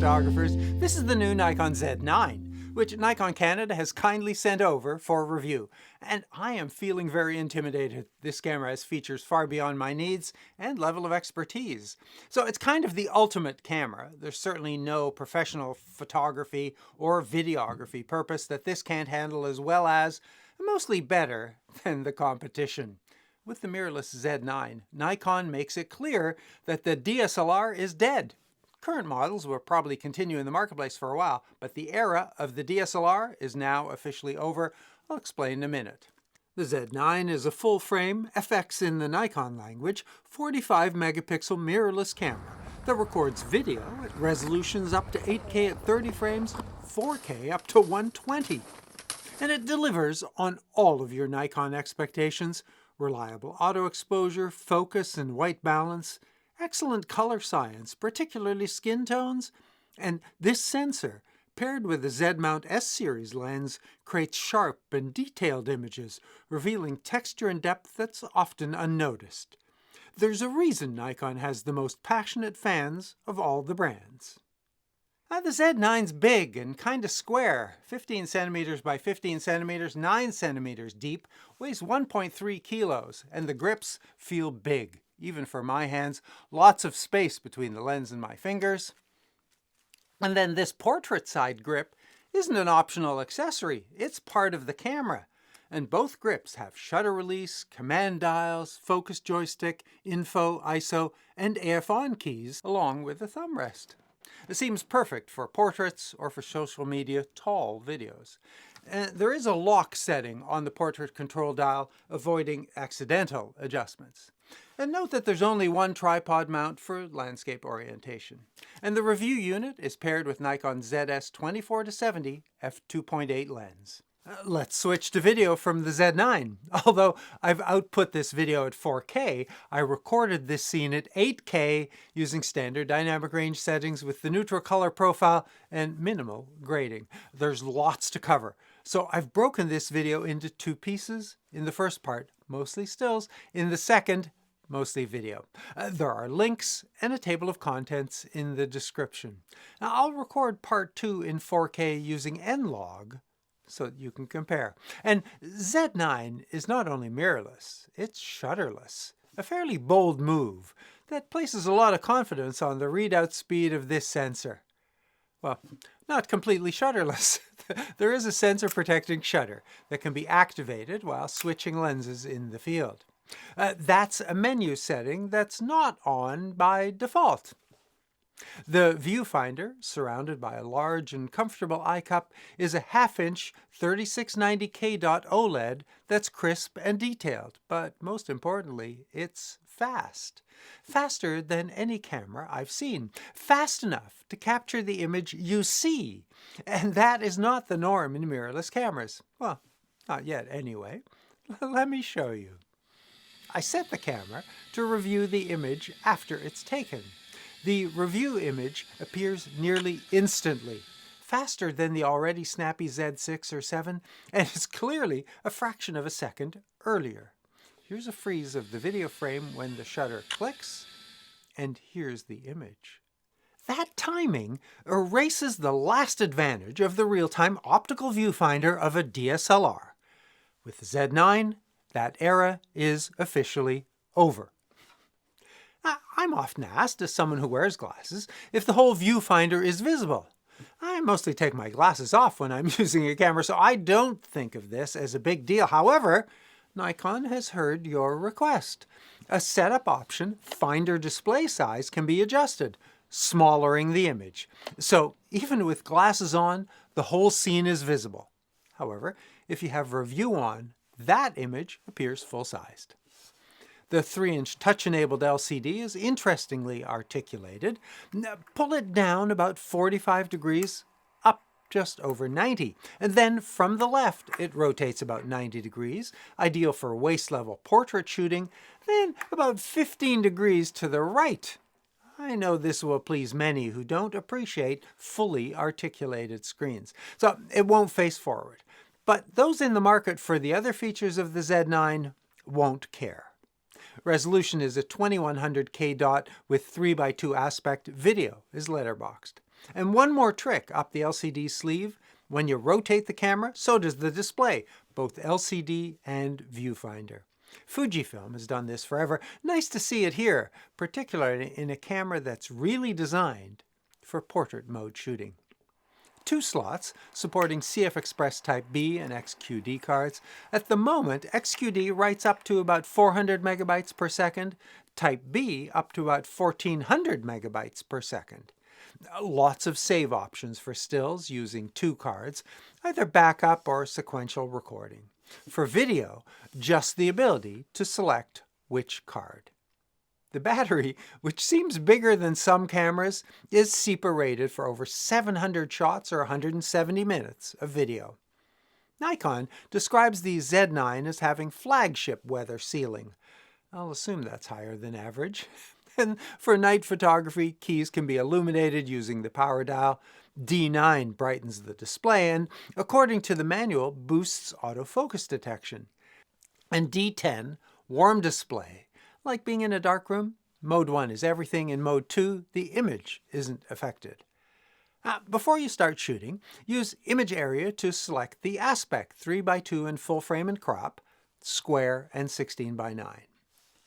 photographers. This is the new Nikon Z9, which Nikon Canada has kindly sent over for review. And I am feeling very intimidated. This camera has features far beyond my needs and level of expertise. So it's kind of the ultimate camera. There's certainly no professional photography or videography purpose that this can't handle as well as, mostly better than the competition. With the mirrorless Z9, Nikon makes it clear that the DSLR is dead. Current models will probably continue in the marketplace for a while, but the era of the DSLR is now officially over. I'll explain in a minute. The Z9 is a full-frame, FX in the Nikon language, 45 megapixel mirrorless camera that records video at resolutions up to 8K at 30 frames, 4K up to 120. And it delivers on all of your Nikon expectations: reliable auto exposure, focus and white balance, excellent color science, particularly skin tones, and this sensor, paired with the Z-mount S-series lens, creates sharp and detailed images, revealing texture and depth that's often unnoticed. There's a reason Nikon has the most passionate fans of all the brands. The Z9's big and kinda square, 15 centimeters by 15 centimeters, 9 centimeters deep, weighs 1.3 kilos, and the grips feel big, even for my hands. Lots of space between the lens and my fingers. And then this portrait side grip isn't an optional accessory, it's part of the camera. And both grips have shutter release, command dials, focus joystick, info, ISO, and AF on keys, along with a thumb rest. It seems perfect for portraits or for social media tall videos. There is a lock setting on the portrait control dial, avoiding accidental adjustments. And note that there's only one tripod mount for landscape orientation. And the review unit is paired with Nikon ZS 24-70 f2.8 lens. Let's switch to video from the Z9. Although I've output this video at 4K, I recorded this scene at 8K using standard dynamic range settings with the neutral color profile and minimal grading. There's lots to cover, so I've broken this video into two pieces. In the first part, mostly stills. In the second, mostly video. There are links and a table of contents in the description. Now, I'll record part 2 in 4K using N-Log, so that you can compare. And Z9 is not only mirrorless, it's shutterless. A fairly bold move that places a lot of confidence on the readout speed of this sensor. Well, not completely shutterless. There is a sensor protecting shutter that can be activated while switching lenses in the field. That's a menu setting that's not on by default. The Viewfinder, surrounded by a large and comfortable eye cup, is a half-inch 3690K dot OLED that's crisp and detailed, but most importantly, it's fast. Faster than any camera I've seen. Fast enough to capture the image you see. And that is not the norm in mirrorless cameras. Well, not yet anyway. Let me show you. I set the camera to review the image after it's taken. The review image appears nearly instantly, faster than the already snappy Z6 or 7, and is clearly a fraction of a second earlier. Here's a freeze of the video frame when the shutter clicks, and here's the image. That timing erases the last advantage of the real-time optical viewfinder of a DSLR. With the Z9, that era is officially over. I'm often asked, as someone who wears glasses, if the whole viewfinder is visible. I mostly take my glasses off when I'm using a camera, so I don't think of this as a big deal. However, Nikon has heard your request. A setup option, finder display size, can be adjusted, smallering the image. So even with glasses on, the whole scene is visible. However, if you have review on, that image appears full-sized. The 3-inch touch-enabled LCD is interestingly articulated. Pull it down about 45 degrees, up just over 90. And then from the left, it rotates about 90 degrees, ideal for waist-level portrait shooting, then about 15 degrees to the right. I know this will please many who don't appreciate fully articulated screens, so it won't face forward. But those in the market for the other features of the Z9 won't care. Resolution is a 2100K dot with 3:2 aspect. Video is letterboxed. And one more trick up the LCD sleeve: when you rotate the camera, so does the display, both LCD and Viewfinder. Fujifilm has done this forever. Nice to see it here, particularly in a camera that's really designed for portrait mode shooting. 2 slots supporting CF Express Type B and XQD cards. At the moment, XQD writes up to about 400 megabytes per second, Type B up to about 1400 megabytes per second. Lots of save options for stills using 2 cards, either backup or sequential recording. For video, just the ability to select which card. The battery, which seems bigger than some cameras, is SEPA rated for over 700 shots or 170 minutes of video. Nikon describes the Z9 as having flagship weather sealing. I'll assume that's higher than average. And for night photography, keys can be illuminated using the power dial. D9 brightens the display and, according to the manual, boosts autofocus detection. And D10, warm display. Like being in a dark room, Mode 1 is everything. In Mode 2, the image isn't affected. Before you start shooting, use Image Area to select the aspect 3x2 in full frame and crop, square and 16:9.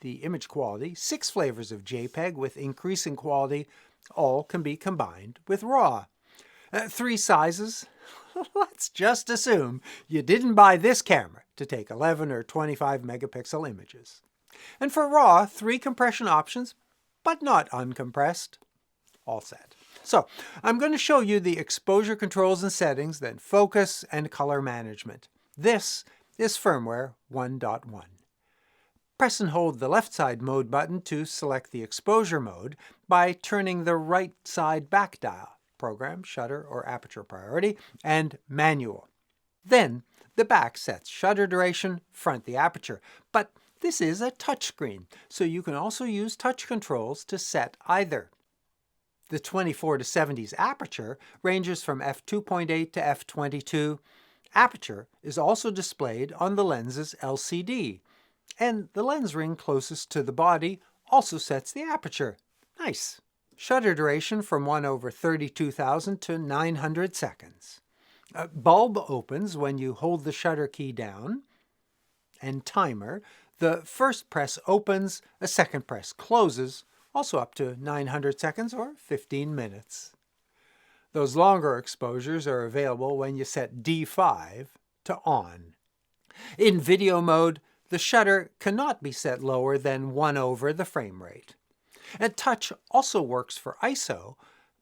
The image quality, 6 flavors of JPEG with increasing quality, all can be combined with RAW. 3 sizes. Let's just assume you didn't buy this camera to take 11 or 25 megapixel images. And for RAW, 3 compression options, but not uncompressed. All set. So, I'm going to show you the exposure controls and settings, then focus and color management. This is firmware 1.1. Press and hold the left side mode button to select the exposure mode by turning the right side back dial, program, shutter, or aperture priority, and manual. Then the back sets shutter duration, front the aperture, but this is a touchscreen, so you can also use touch controls to set either. The 24-70s aperture ranges from f2.8 to f22. Aperture is also displayed on the lens's LCD. And the lens ring closest to the body also sets the aperture. Nice. Shutter duration from 1/32,000 to 900 seconds. Bulb opens when you hold the shutter key down. And timer. The first press opens, a second press closes, also up to 900 seconds or 15 minutes. Those longer exposures are available when you set D5 to on. In video mode, the shutter cannot be set lower than 1 over the frame rate. And touch also works for ISO,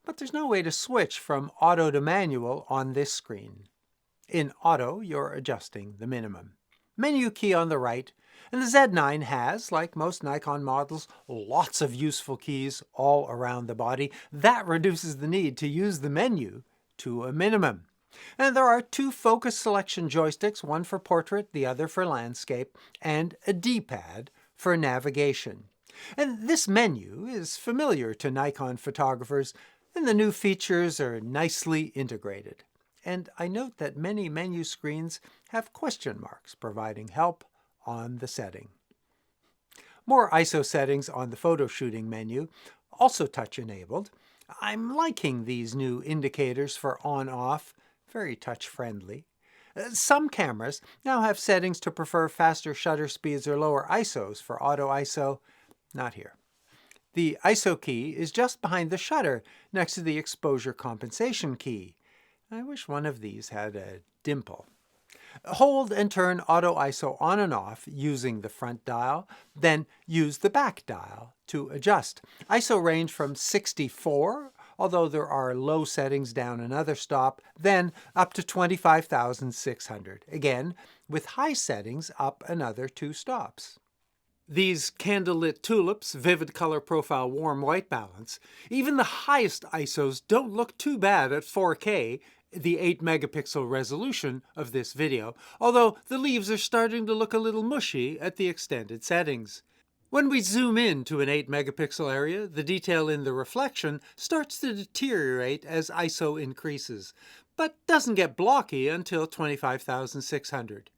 but there's no way to switch from auto to manual on this screen. In auto, you're adjusting the minimum. Menu key on the right, and the Z9 has, like most Nikon models, lots of useful keys all around the body. That reduces the need to use the menu to a minimum. And there are 2 focus selection joysticks, one for portrait, the other for landscape, and a D-pad for navigation. And this menu is familiar to Nikon photographers, and the new features are nicely integrated. And I note that many menu screens have question marks providing help on the setting. More ISO settings on the photo shooting menu, also touch-enabled. I'm liking these new indicators for on-off, very touch-friendly. Some cameras now have settings to prefer faster shutter speeds or lower ISOs for auto ISO. Not here. The ISO key is just behind the shutter, next to the exposure compensation key. I wish one of these had a dimple. Hold and turn auto ISO on and off using the front dial, then use the back dial to adjust. ISO range from 64, although there are low settings down another stop, then up to 25,600, again with high settings up another 2 stops. These candlelit tulips, vivid color profile, warm white balance, even the highest ISOs don't look too bad at 4K, the 8 megapixel resolution of this video, although the leaves are starting to look a little mushy at the extended settings. When we zoom in to an 8 megapixel area, the detail in the reflection starts to deteriorate as ISO increases, but doesn't get blocky until 25,600.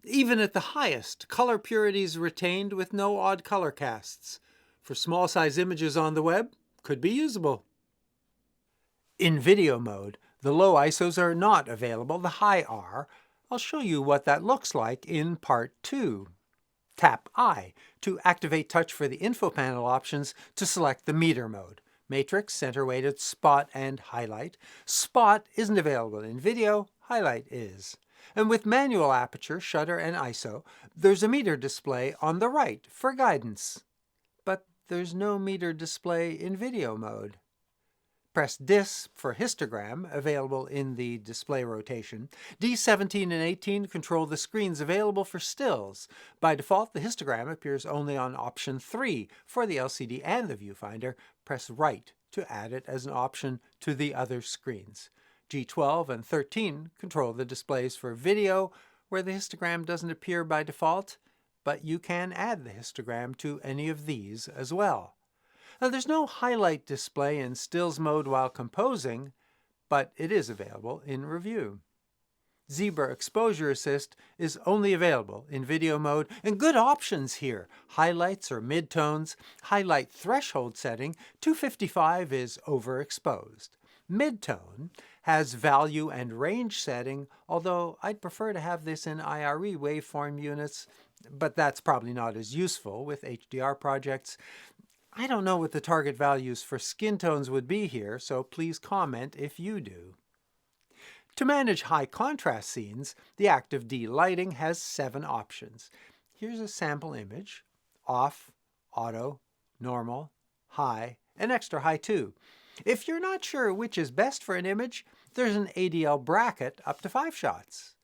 Even at the highest, color purity is retained with no odd color casts. For small size images on the web, could be usable. In video mode, the low ISOs are not available, the high are. I'll show you what that looks like in part 2. Tap I to activate touch for the info panel options to select the meter mode. Matrix, center weighted, spot, and highlight. Spot isn't available in video, highlight is. And with manual aperture, shutter, and ISO, there's a meter display on the right for guidance. But there's no meter display in video mode. Press DIS for histogram, available in the display rotation. D17 and 18 control the screens available for stills. By default, the histogram appears only on option 3 for the LCD and the viewfinder. Press right to add it as an option to the other screens. G12 and 13 control the displays for video, where the histogram doesn't appear by default, but you can add the histogram to any of these as well. Now, there's no highlight display in stills mode while composing, but it is available in review. Zebra Exposure Assist is only available in video mode, and good options here. Highlights or midtones. Highlight threshold setting, 255 is overexposed. Midtone has value and range setting, although I'd prefer to have this in IRE waveform units, but that's probably not as useful with HDR projects. I don't know what the target values for skin tones would be here, so please comment if you do. To manage high contrast scenes, the Active D lighting has 7 options. Here's a sample image: off, auto, normal, high, and extra high too. If you're not sure which is best for an image, there's an ADL bracket up to 5 shots.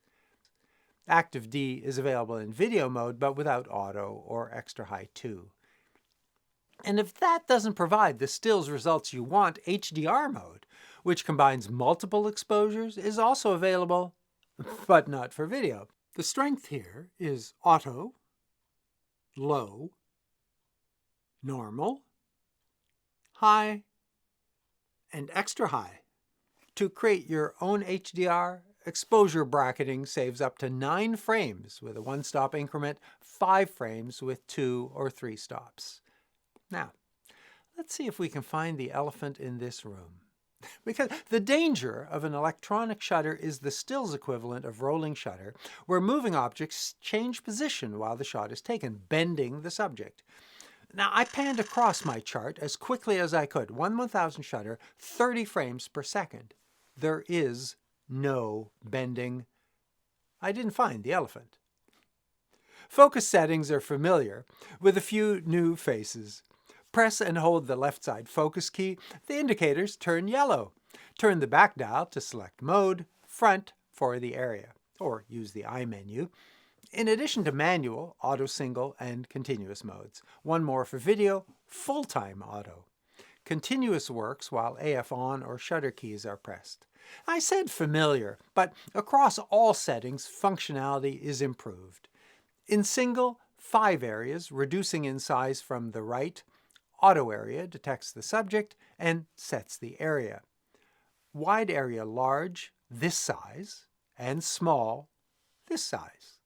Active D is available in video mode, but without auto or extra high too. And if that doesn't provide the stills results you want, HDR mode, which combines multiple exposures, is also available, but not for video. The strength here is auto, low, normal, high, and extra high. To create your own HDR, exposure bracketing saves up to 9 frames with a 1-stop increment, 5 frames with 2 or 3 stops. Now, let's see if we can find the elephant in this room. Because the danger of an electronic shutter is the stills equivalent of rolling shutter, where moving objects change position while the shot is taken, bending the subject. Now, I panned across my chart as quickly as I could. 1/1000 shutter, 30 frames per second. There is no bending. I didn't find the elephant. Focus settings are familiar, with a few new faces. Press and hold the left side focus key. The indicators turn yellow. Turn the back dial to select mode, front for the area, or use the I menu. In addition to manual, auto single, and continuous modes. One more for video, full-time auto. Continuous works while AF on or shutter keys are pressed. I said familiar, but across all settings, functionality is improved. In single, 5 areas, reducing in size from the right. Auto area detects the subject and sets the area. Wide area large, this size, and small, this size.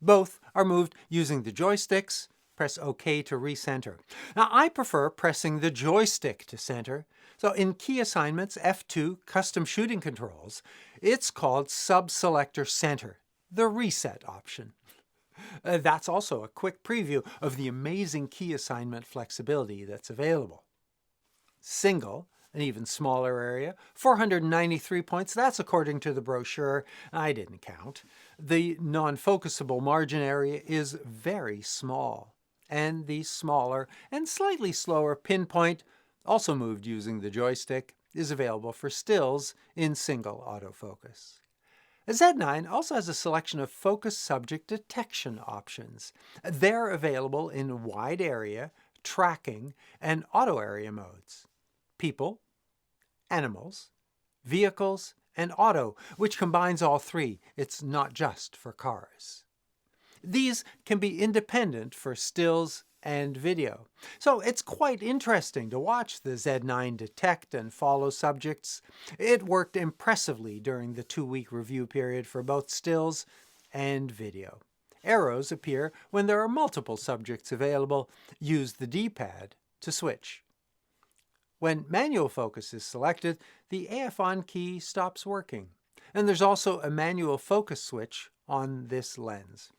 Both are moved using the joysticks. Press OK to recenter. Now, I prefer pressing the joystick to center. So in key assignments, F2, custom shooting controls, it's called sub-selector center, the reset option. That's also a quick preview of the amazing key assignment flexibility that's available. Single, an even smaller area, 493 points, that's according to the brochure. I didn't count. The non-focusable margin area is very small, and the smaller and slightly slower pinpoint, also moved using the joystick, is available for stills in single autofocus. Z9 also has a selection of focus subject detection options. They're available in wide area, tracking, and auto area modes. People, animals, vehicles, and auto, which combines all 3. It's not just for cars. These can be independent for stills and video. So it's quite interesting to watch the Z9 detect and follow subjects. It worked impressively during the 2-week review period for both stills and video. Arrows appear when there are multiple subjects available. Use the D-pad to switch. When manual focus is selected, the AF on key stops working. And there's also a manual focus switch on this lens.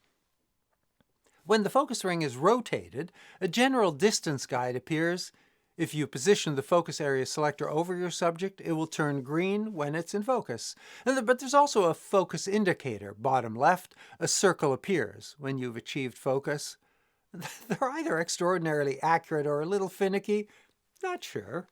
When the focus ring is rotated, a general distance guide appears. If you position the focus area selector over your subject, it will turn green when it's in focus. But there's also a focus indicator. Bottom left, a circle appears when you've achieved focus. They're either extraordinarily accurate or a little finicky. Not sure.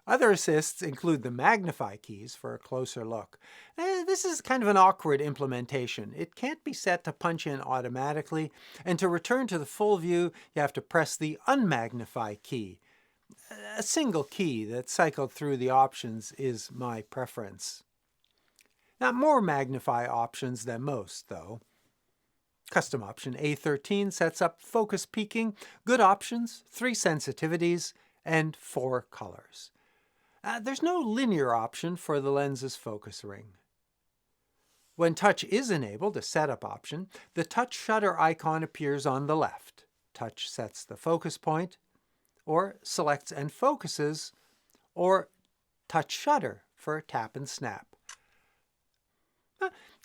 Other assists include the magnify keys for a closer look. This is kind of an awkward implementation. It can't be set to punch in automatically, and to return to the full view, you have to press the unmagnify key. A single key that cycled through the options is my preference. Now, more magnify options than most, though. Custom option A13 sets up focus peaking, good options, 3 sensitivities, and 4 colors. There's no linear option for the lens's focus ring. When touch is enabled, a setup option, the touch shutter icon appears on the left. Touch sets the focus point, or selects and focuses, or touch shutter for tap and snap.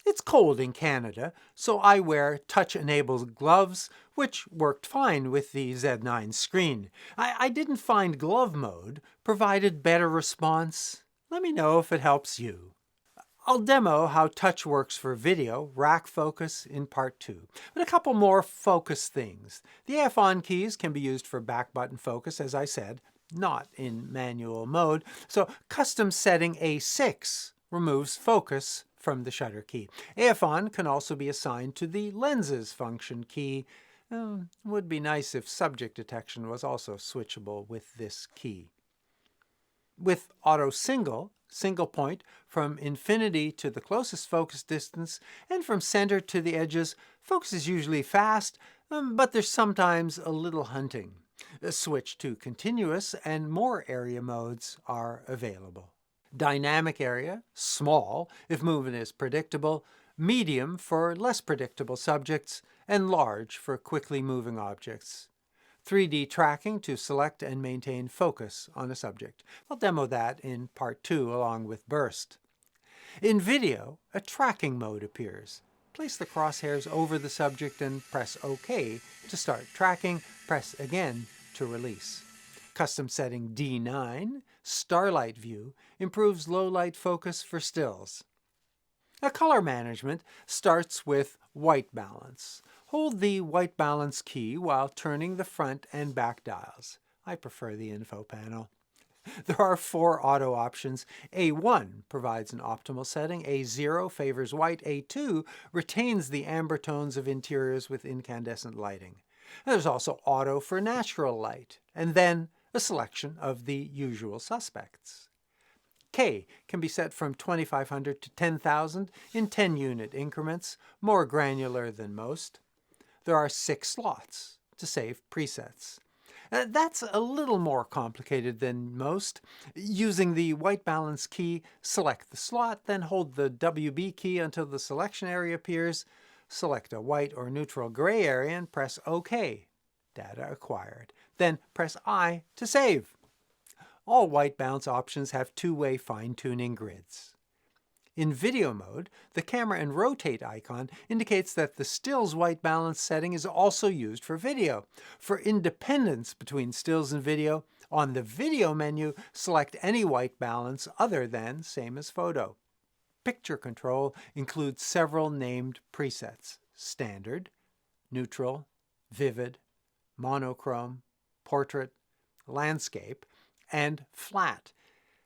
It's cold in Canada, so I wear touch-enabled gloves, which worked fine with the Z9 screen. I didn't find glove mode provided better response. Let me know if it helps you. I'll demo how touch works for video, rack focus, in part 2. But a couple more focus things. The AF on keys can be used for back button focus, as I said, not in manual mode. So custom setting A6 removes focus from the shutter key. AF on can also be assigned to the lenses function key. Would be nice if subject detection was also switchable with this key. With auto single point from infinity to the closest focus distance and from center to the edges, focus is usually fast, but there's sometimes a little hunting. A switch to continuous and more area modes are available. Dynamic area, small if movement is predictable, medium for less predictable subjects, and large for quickly moving objects. 3D tracking to select and maintain focus on a subject. I'll demo that in part 2 along with burst. In video, a tracking mode appears. Place the crosshairs over the subject and press OK to start tracking. Press again to release. Custom setting D9, Starlight View, improves low light focus for stills. Now, color management starts with white balance. Hold the white balance key while turning the front and back dials. I prefer the info panel. There are 4 auto options. A1 provides an optimal setting. A0 favors white. A2 retains the amber tones of interiors with incandescent lighting. There's also auto for natural light, and then a selection of the usual suspects. K can be set from 2500 to 10,000 in 10-unit increments, more granular than most. There are 6 slots to save presets. That's a little more complicated than most. Using the white balance key, select the slot, then hold the WB key until the selection area appears. Select a white or neutral gray area and press OK. Data acquired. Then press I to save. All white balance options have 2-way fine-tuning grids. In video mode, the camera and rotate icon indicates that the stills white balance setting is also used for video. For independence between stills and video, on the video menu, select any white balance other than same as photo. Picture control includes several named presets: standard, neutral, vivid, monochrome, portrait, landscape, and flat.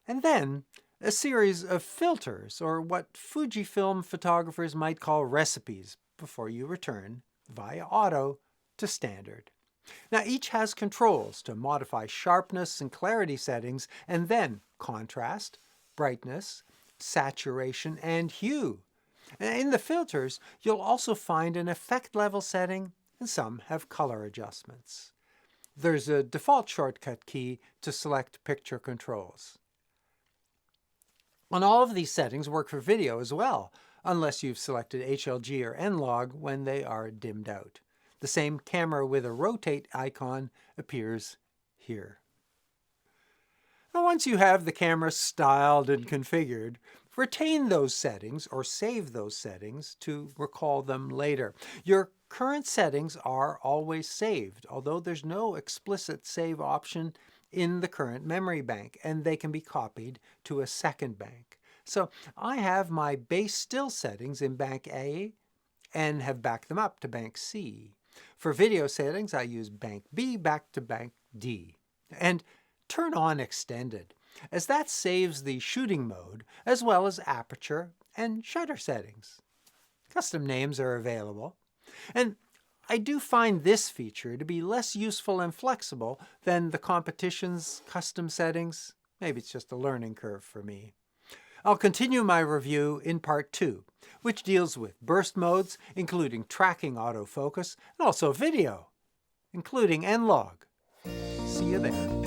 And then a series of filters, or what Fujifilm photographers might call recipes, before you return via auto to standard. Now, each has controls to modify sharpness and clarity settings, and then contrast, brightness, saturation, and hue. In the filters, you'll also find an effect level setting, and some have color adjustments. There's a default shortcut key to select picture controls. And all of these settings work for video as well, unless you've selected HLG or N-Log when they are dimmed out. The same camera with a rotate icon appears here. Now, once you have the camera styled and configured, retain those settings or save those settings to recall them later. Your current settings are always saved, although there's no explicit save option in the current memory bank, and they can be copied to a second bank. So I have my base still settings in bank A and have backed them up to bank C. For video settings, I use bank B back to bank D. And turn on extended, as that saves the shooting mode as well as aperture and shutter settings. Custom names are available. And I do find this feature to be less useful and flexible than the competition's custom settings. Maybe it's just a learning curve for me. I'll continue my review in part 2, which deals with burst modes, including tracking autofocus, and also video, including N-Log. See you there.